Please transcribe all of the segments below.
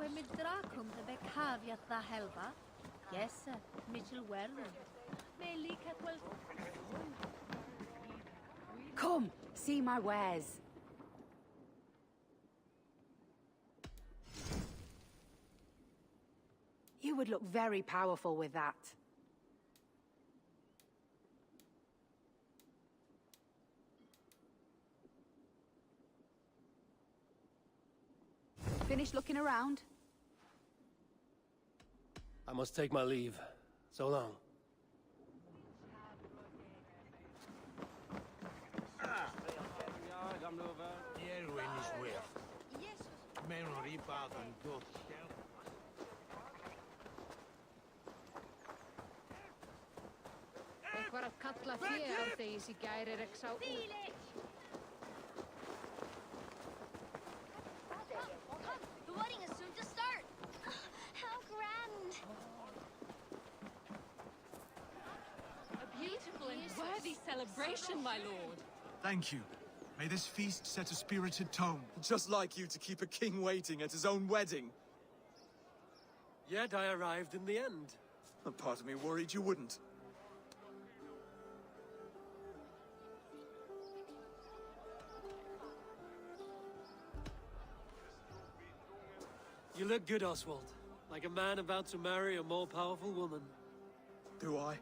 we med drakum the caveat the helva. Yes, sir. Mitchell Werlin. May leak at well. Come, see my wares. You would look very powerful with that. Finished looking around? I must take my leave. So long. Var att kalla fjärdeisi käirereksau. The wedding is soon to start. How grand. A beautiful and worthy celebration, my lord. Thank you. May this feast set a spirited tone. Just like you to keep a king waiting at his own wedding. Yet I arrived in the end. A part of me worried you wouldn't. You look good, Oswald. Like a man about to marry a more powerful woman. Do I?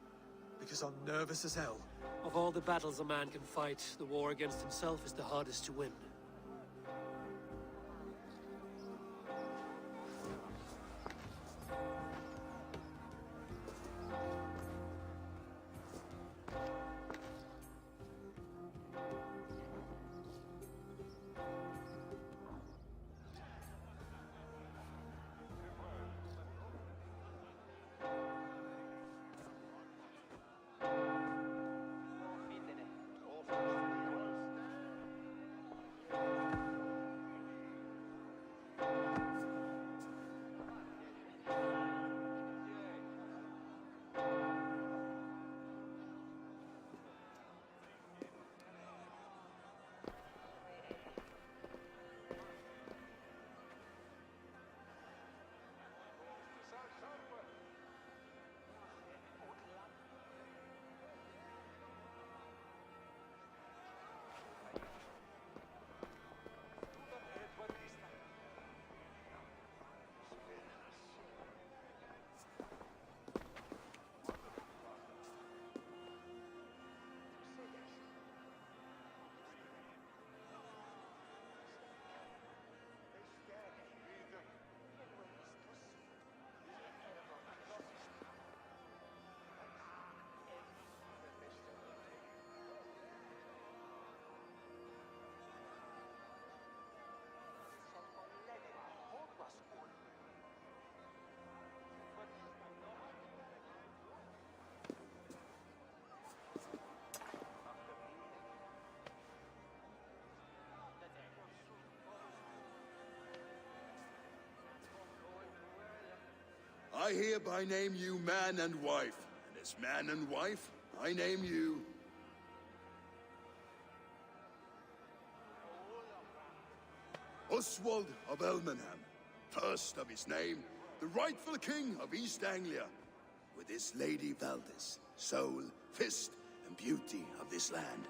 Because I'm nervous as hell. Of all the battles a man can fight, the war against himself is the hardest to win. I hereby name you man and wife, and as man and wife, I name you... Oswald of Elmenham, first of his name, the rightful king of East Anglia, with his lady Valdis, soul, fist, and beauty of this land.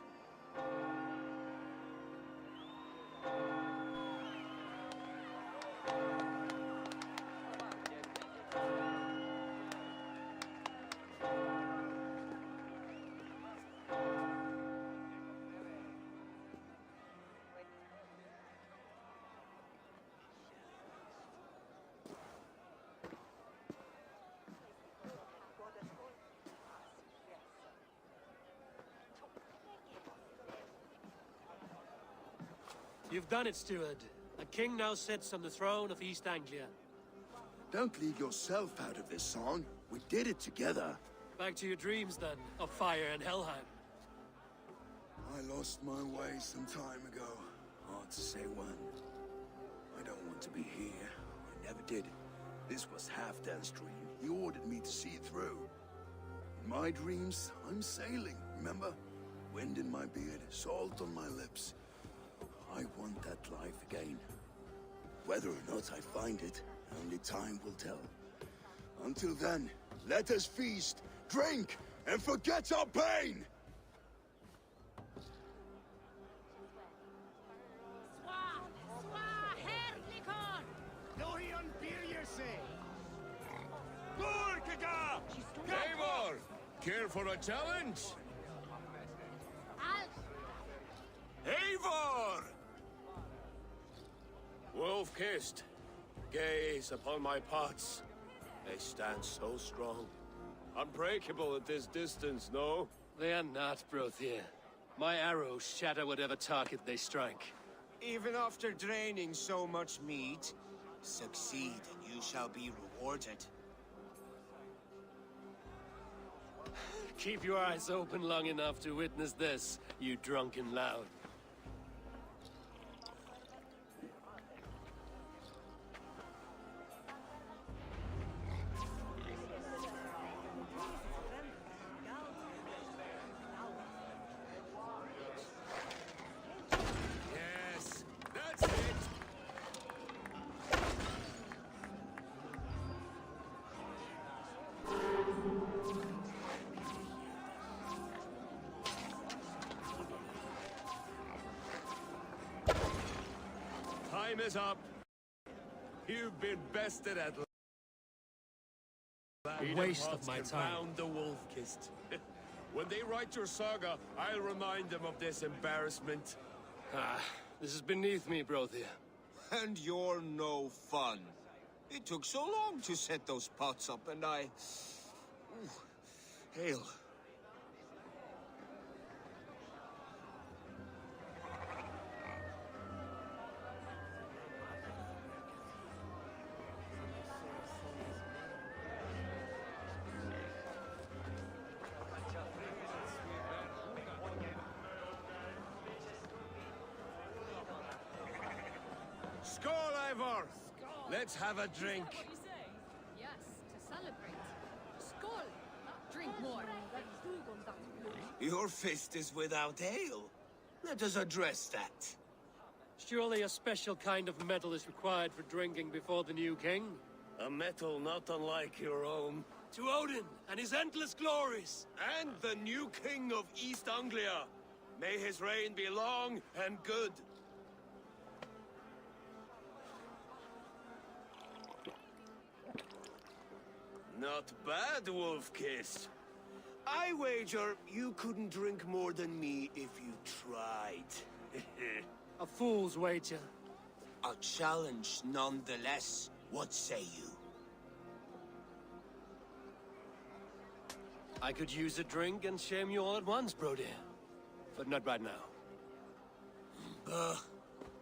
You've done it, steward. A king now sits on the throne of East Anglia. Don't leave yourself out of this song. We did it together. Back to your dreams, then, of fire and Helheim. I lost my way some time ago. Hard to say when. I don't want to be here. I never did. This was Halfdan's dream. He ordered me to see it through. In my dreams, I'm sailing, remember? Wind in my beard, salt on my lips. I want that life again. Whether or not I find it, Only time will tell. Until then, let us feast, drink, and forget our pain! Eivor! Care for a challenge? Eivor! Wolf-kissed, gaze upon my pots. They stand so strong. Unbreakable at this distance, no? They are not, Brothier. My arrows shatter whatever target they strike. Even after draining so much meat, succeed and you shall be rewarded. Keep your eyes open long enough to witness this, you drunken lout. Yes, that's it! Time is up. You've been bested at last. Waste of my time. Found the wolf-kissed. When they write your saga, I'll remind them of this embarrassment. Ah, this is beneath me, Brothier. And you're no fun. It took so long to set those pots up, and I... Ooh, hail. Skål, Eivor! Let's have a drink. What you say? Yes, to celebrate. Skål! Drink more. Your fist is without ale. Let us address that. Surely a special kind of metal is required for drinking before the new king? A metal not unlike your own. To Odin and his endless glories! And the new king of East Anglia. May his reign be long and good. Not bad, Wolf-kissed. I wager you couldn't drink more than me if you tried. A fool's wager. A challenge nonetheless. What say you? I could use a drink and shame you all at once, Brody. But not right now.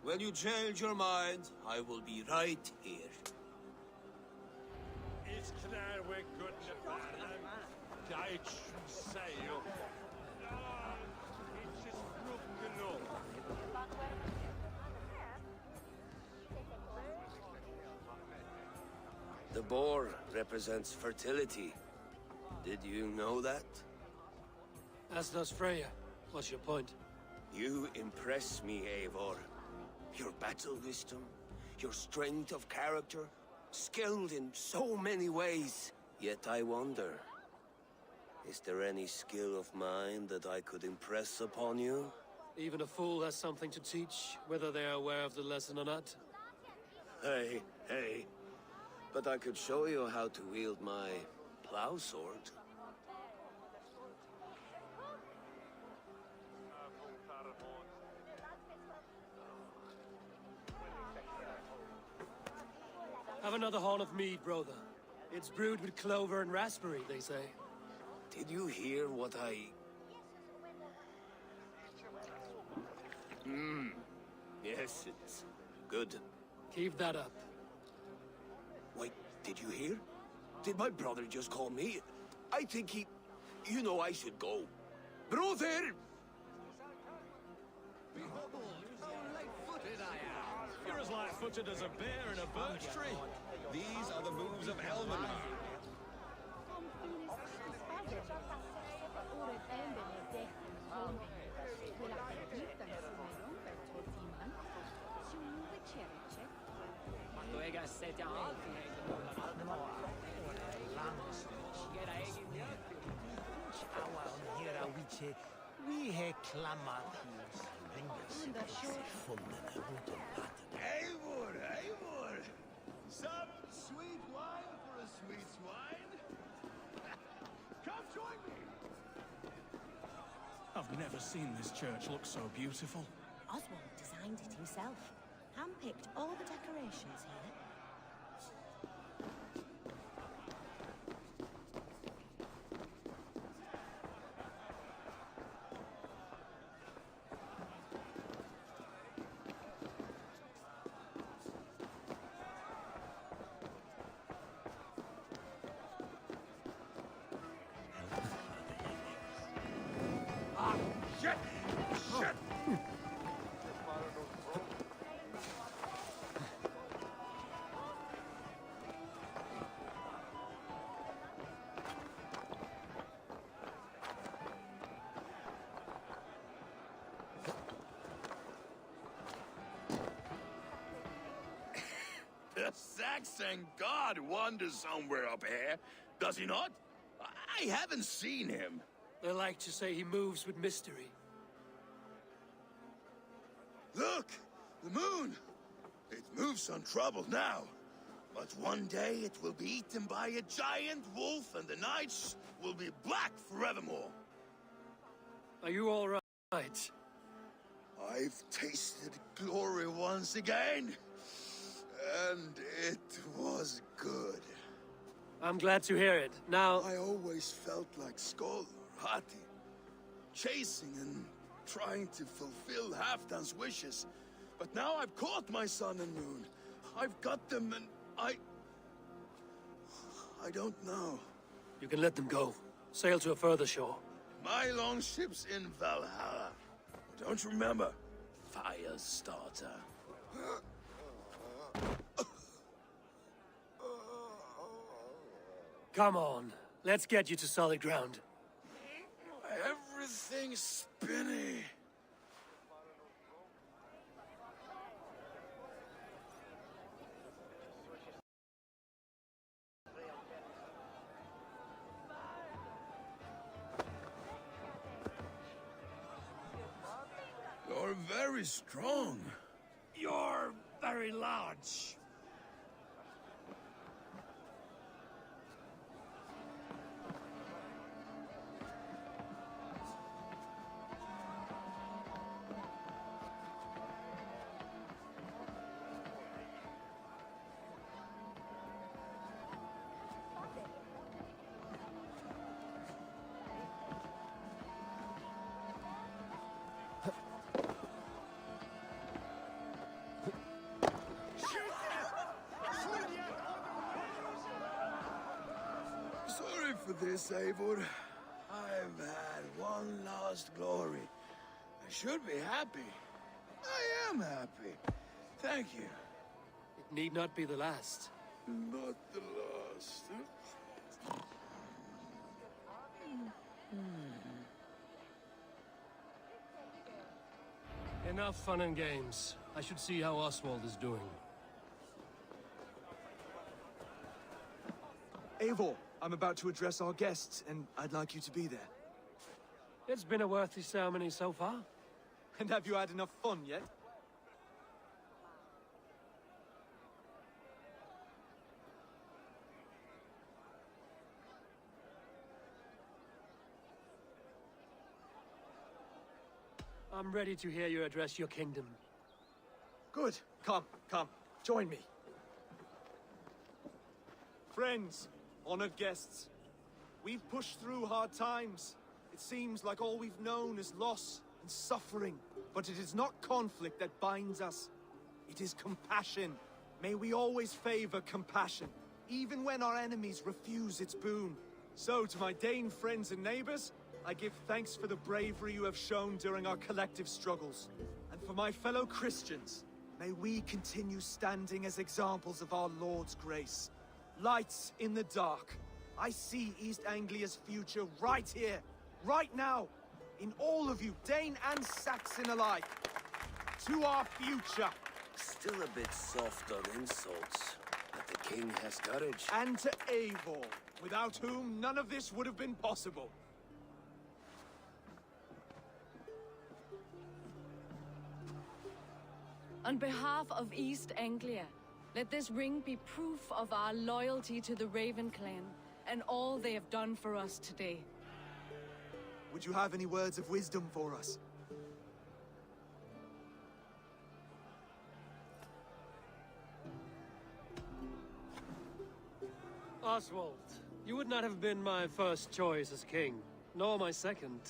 When you change your mind, I will be right here. The boar represents fertility. Did you know that? As does Freya. What's your point? You impress me, Eivor. Your battle wisdom, your strength of character, skilled in so many ways. Yet I wonder, is there any skill of mine that I could impress upon you? Even a fool has something to teach, whether they are aware of the lesson or not. Hey, hey. But I could show you how to wield my plow sword. Have another horn of mead, brother. It's brewed with clover and raspberry, they say. Did you hear what I... Yes, it's good. Keep that up. Wait, did you hear? Did my brother just call me? I think he... You know I should go. Brother! You're as light-footed as a bear in a birch tree. These are the moves of Elvenhar. Quando è che siete alti, Che, we he clamat Eivor, Eivor! Some sweet wine for a sweet swine? Come join me! I've never seen this church look so beautiful. Oswald designed it himself. Handpicked all the decorations here. Shit! Shit! The Saxon god wanders somewhere up here, does he not? I haven't seen him. They like to say he moves with mystery. Look! The moon! It moves untroubled now. But one day it will be eaten by a giant wolf and the nights will be black forevermore. Are you all right? I've tasted glory once again. And it was good. I'm glad to hear it. Now... I always felt like Skoll or Hati. Chasing and trying to fulfill Halfdan's wishes. But now I've caught my sun and moon. I've got them and I don't know. You can let them go. Sail to a further shore. My longship's in Valhalla. Don't you remember? Firestarter. Come on. Let's get you to solid ground. Everything's spinny. You're very strong. You're very large. Sorry for this, Eivor. I've had one last glory. I should be happy. I am happy. Thank you. It need not be the last. Not the last. Enough fun and games. I should see how Oswald is doing. Eivor, I'm about to address our guests, and I'd like you to be there. It's been a worthy ceremony so far. And have you had enough fun yet? I'm ready to hear you address your kingdom. Good. Come, join me. Friends, honored guests, we've pushed through hard times. It seems like all we've known is loss and suffering. But it is not conflict that binds us. It is compassion. May we always favor compassion, even when our enemies refuse its boon. So, to my Dane friends and neighbors, I give thanks for the bravery you have shown during our collective struggles. And for my fellow Christians, may we continue standing as examples of our Lord's grace. Lights in the dark. I see East Anglia's future right here, right now, in all of you, Dane and Saxon alike. To our future. Still a bit soft on insults, but the king has courage. And to Eivor, without whom none of this would have been possible. On behalf of East Anglia, let this ring be proof of our loyalty to the Raven clan and all they have done for us today. Would you have any words of wisdom for us? Oswald, you would not have been my first choice as king, nor my second.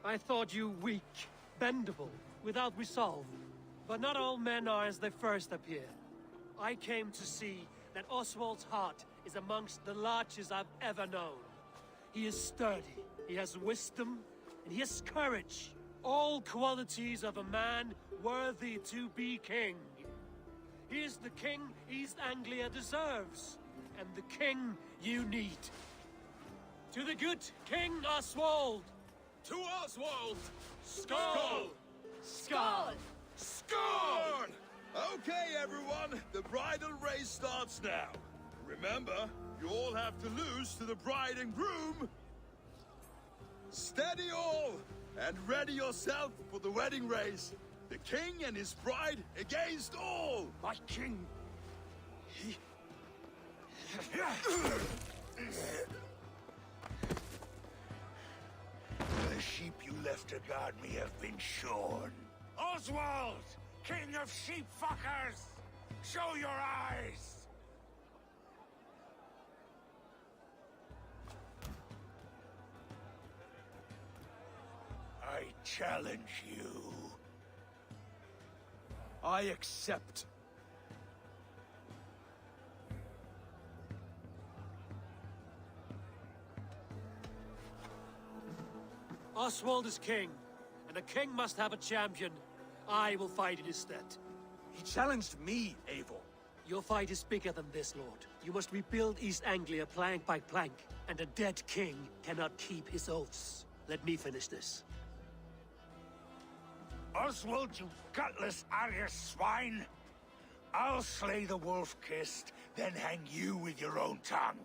I thought you weak, bendable, without resolve. But not all men are as they first appear. I came to see that Oswald's heart is amongst the largest I've ever known. He is sturdy, he has wisdom, and he has courage. All qualities of a man worthy to be king. He is the king East Anglia deserves, and the king you need. To the good King Oswald! To Oswald! Skull! Skull! Skull! Okay, everyone, the bridal race starts now. Remember, you all have to lose to the bride and groom. Steady all, and ready yourself for the wedding race. The king and his bride against all. My king, he... The sheep you left to guard me have been shorn. Oswald! King of sheep fuckers! Show your eyes! I challenge you. I accept. Oswald is king, and a king must have a champion. I will fight in his stead. He challenged me, Eivor. Your fight is bigger than this, Lord. You must rebuild East Anglia plank by plank, and a dead king cannot keep his oaths. Let me finish this. Oswald, you gutless Arya swine! I'll slay the wolf-kissed, then hang you with your own tongue.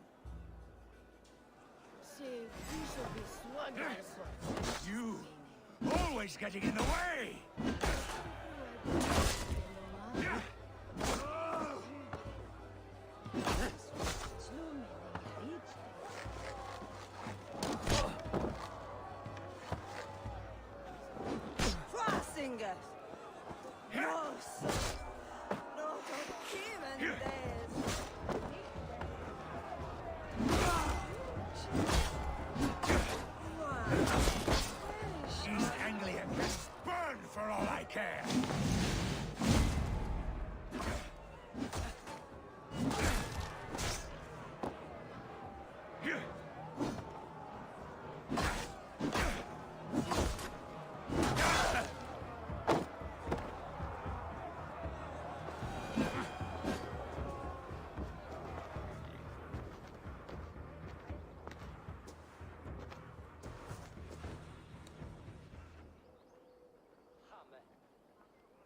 You! Always getting in the way! East Anglia can burn for all I care.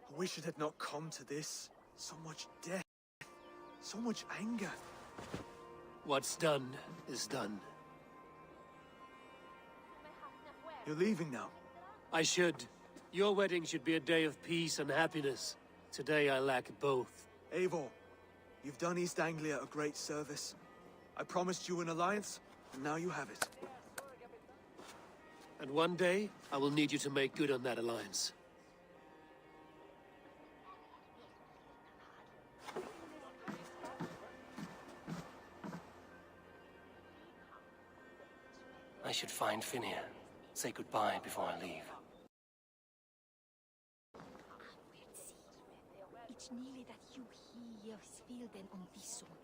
I wish it had not come to this. So much death. So much anger. What's done is done. You're leaving now. I should. Your wedding should be a day of peace and happiness. Today I lack both. Eivor, you've done East Anglia a great service. I promised you an alliance, and now you have it. And one day, I will need you to make good on that alliance. I should find Finnear. Say goodbye before I leave. It's nearly that you hear spilden on this one.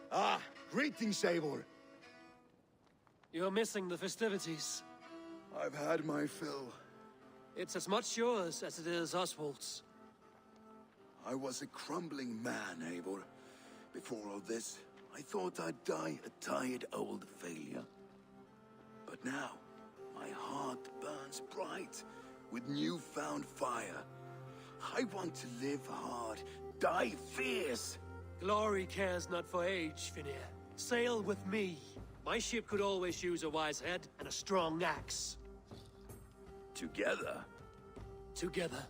Ah, greetings, Eivor. You're missing the festivities. I've had my fill. It's as much yours as it is Oswald's. I was a crumbling man, Eivor. Before all this, I thought I'd die a tired old failure. But now, my heart burns bright with newfound fire. I want to live hard, die fierce. Glory cares not for age, Finir. Sail with me. My ship could always use a wise head and a strong axe. Together? Together.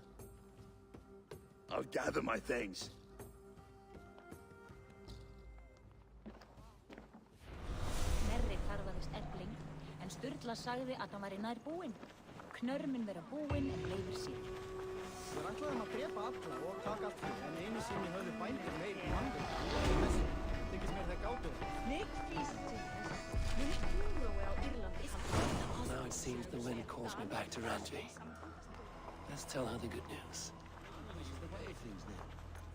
I'll gather my things. Merri karfaðist Erling, en Sturla sagði að hann væri nær búinn. Knörmin vera búinn en leifir sín. Við ætlaðum að drepa alla og taka allt fyrir, en einu sinni höfðu bændur meiri mannum. Þessi, þykist mér þeir gátu. Now it seems the wind calls me back to Randvi. Let's tell her the good news.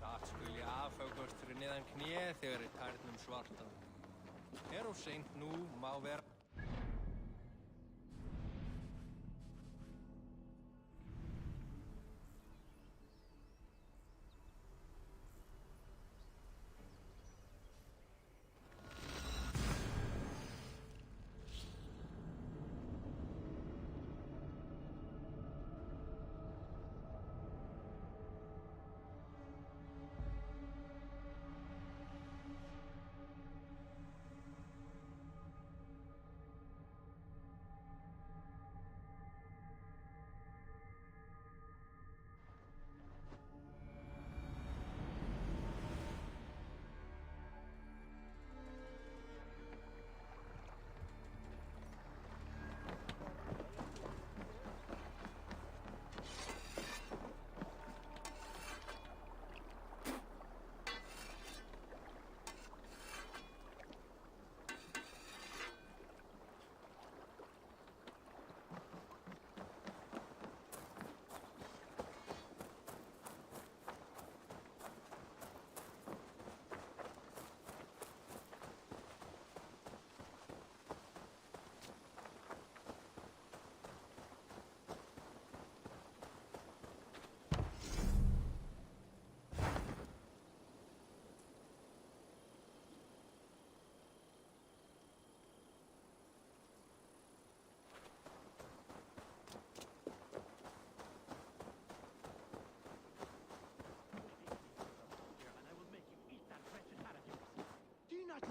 Það skuli afhögast fyrir neðan kné þegar tærnum svarta. Of seint nú má vera.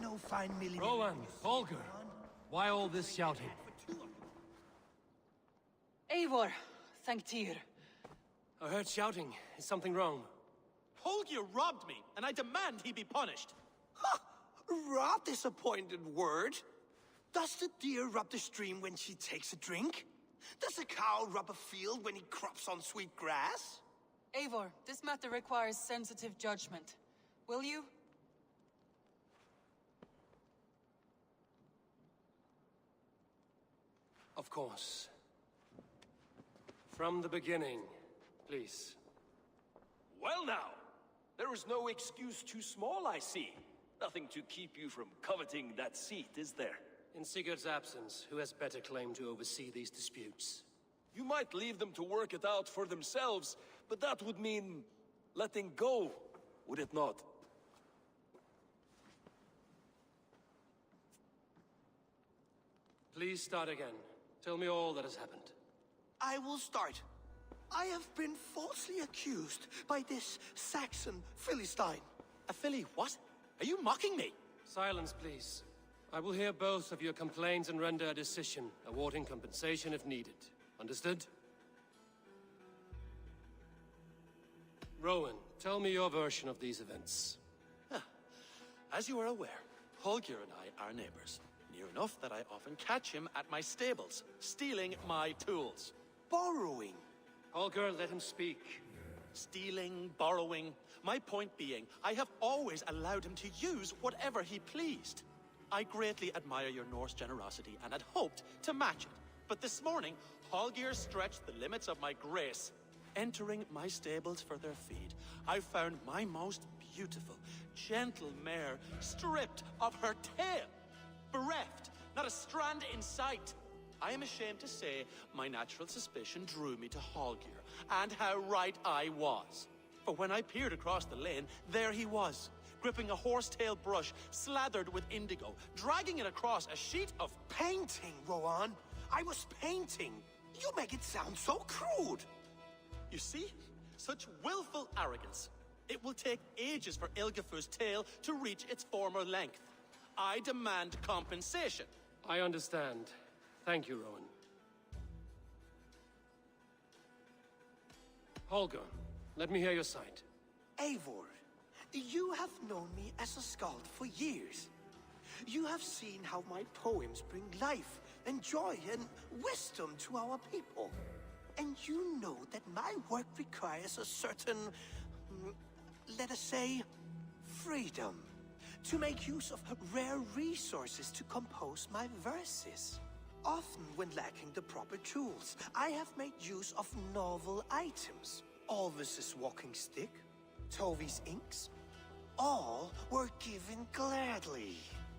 No fine milling. Rowan, Holger, why all this shouting? Eivor, thank Tyr. I heard shouting. Is something wrong? Holger robbed me, and I demand he be punished. Ha! Raw disappointed word. Does the deer rub the stream when she takes a drink? Does a cow rub a field when he crops on sweet grass? Eivor, this matter requires sensitive judgment. Will you? Of course. From the beginning, please. Well now, there is no excuse too small, I see. Nothing to keep you from coveting that seat, is there? In Sigurd's absence, who has better claim to oversee these disputes? You might leave them to work it out for themselves, but that would mean letting go, would it not? Please start again. Tell me all that has happened. I will start. I have been falsely accused by this Saxon Philistine. A Philly what? Are you mocking me? Silence, please. I will hear both of your complaints and render a decision, awarding compensation if needed. Understood? Rowan, tell me your version of these events. As you are aware, Holger and I are neighbors. Near enough that I often catch him at my stables, stealing my tools. Borrowing. Holger, let him speak. Stealing, borrowing. My point being, I have always allowed him to use whatever he pleased. I greatly admire your Norse generosity and had hoped to match it. But this morning, Holger stretched the limits of my grace. Entering my stables for their feed, I found my most beautiful, gentle mare stripped of her tail. Bereft, not a strand in sight. I am ashamed to say my natural suspicion drew me to Holger, and how right I was. For when I peered across the lane, there he was, gripping a horsetail brush slathered with indigo, dragging it across a sheet of painting, Rowan. I was painting. You make it sound so crude. You see? Such willful arrogance. It will take ages for Ilgafur's tail to reach its former length. I demand compensation. I understand. Thank you, Rowan. Holger, let me hear your side. Eivor, you have known me as a skald for years. You have seen how my poems bring life and joy and wisdom to our people. And you know that my work requires a certain, let us say, freedom. To make use of rare resources to compose my verses. Often when lacking the proper tools, I have made use of novel items. Alvis's walking stick, Tovi's inks, all were given gladly.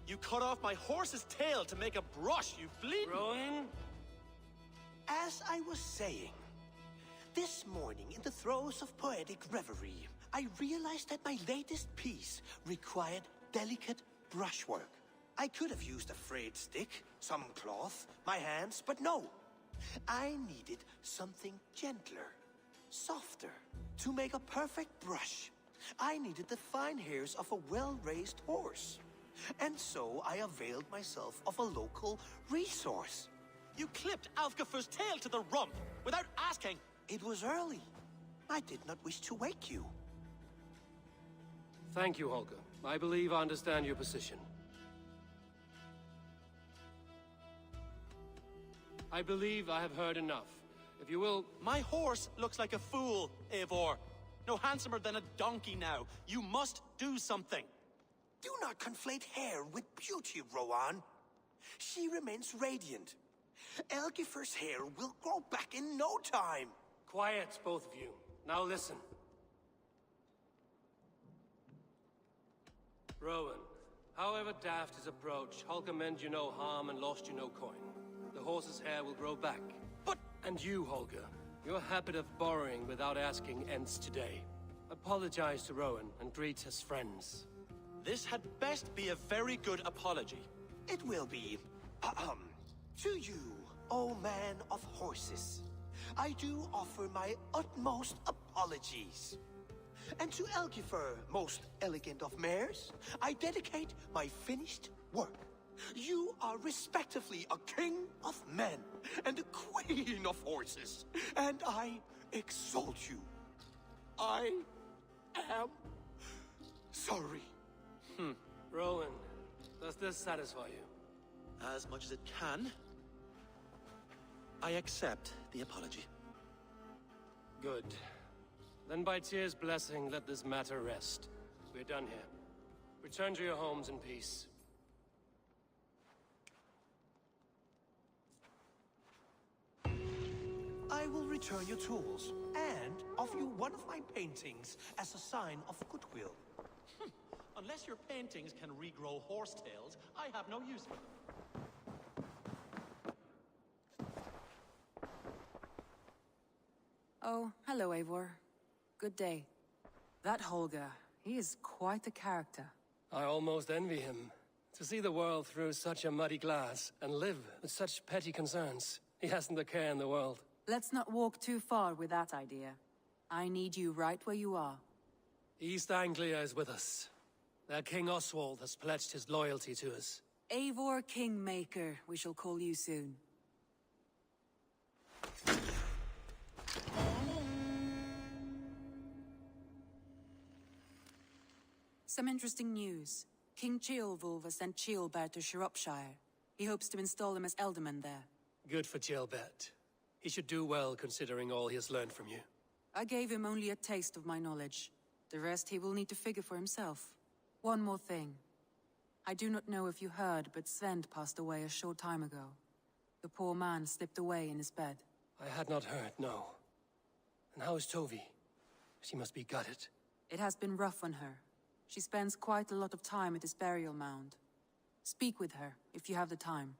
You cut off my horse's tail to make a brush, you bleeding... Rowan? As I was saying, this morning in the throes of poetic reverie, I realized that my latest piece required delicate brushwork. I could have used a frayed stick, some cloth, my hands, but no. I needed something gentler, softer. To make a perfect brush, I needed the fine hairs of a well-raised horse. And so I availed myself of a local resource. You clipped Alfgafur's tail to the rump without asking. It was early. I did not wish to wake you. Thank you, Holger. I believe I understand your position. I believe I have heard enough. If you will... My horse looks like a fool, Eivor. No handsomer than a donkey now. You must do something. Do not conflate hair with beauty, Rowan. She remains radiant. Elgifur's hair will grow back in no time. Quiet, both of you. Now listen. Rowan, however daft his approach, Holger meant you no harm and lost you no coin. The horse's hair will grow back. But... And you, Holger, your habit of borrowing without asking ends today. Apologize to Rowan and greet his friends. This had best be a very good apology. It will be. To you, O man of horses, I do offer my utmost apologies. And to Elgifur, most elegant of mares, I dedicate my finished work. You are respectively a king of men and a queen of horses, and I exalt you. I am sorry. Rowan, does this satisfy you? As much as it can. I accept the apology. Good. Then by Tyr's blessing, let this matter rest. We're done here. Return to your homes in peace. I will return your tools, and offer you one of my paintings as a sign of goodwill. Unless your paintings can regrow horsetails, I have no use for them. Oh, hello, Eivor. Good day. That Holger, he is quite the character. I almost envy him. To see the world through such a muddy glass, and live with such petty concerns. He hasn't a care in the world. Let's not walk too far with that idea. I need you right where you are. East Anglia is with us. Their King Oswald has pledged his loyalty to us. Eivor Kingmaker, we shall call you soon. Some interesting news. King Ceolwulf has sent Ceolbert to Shropshire. He hopes to install him as Elderman there. Good for Ceolbert. He should do well considering all he has learned from you. I gave him only a taste of my knowledge. The rest he will need to figure for himself. One more thing. I do not know if you heard, but Svend passed away a short time ago. The poor man slipped away in his bed. I had not heard, no. And how is Tovi? She must be gutted. It has been rough on her. She spends quite a lot of time at his burial mound. Speak with her, if you have the time.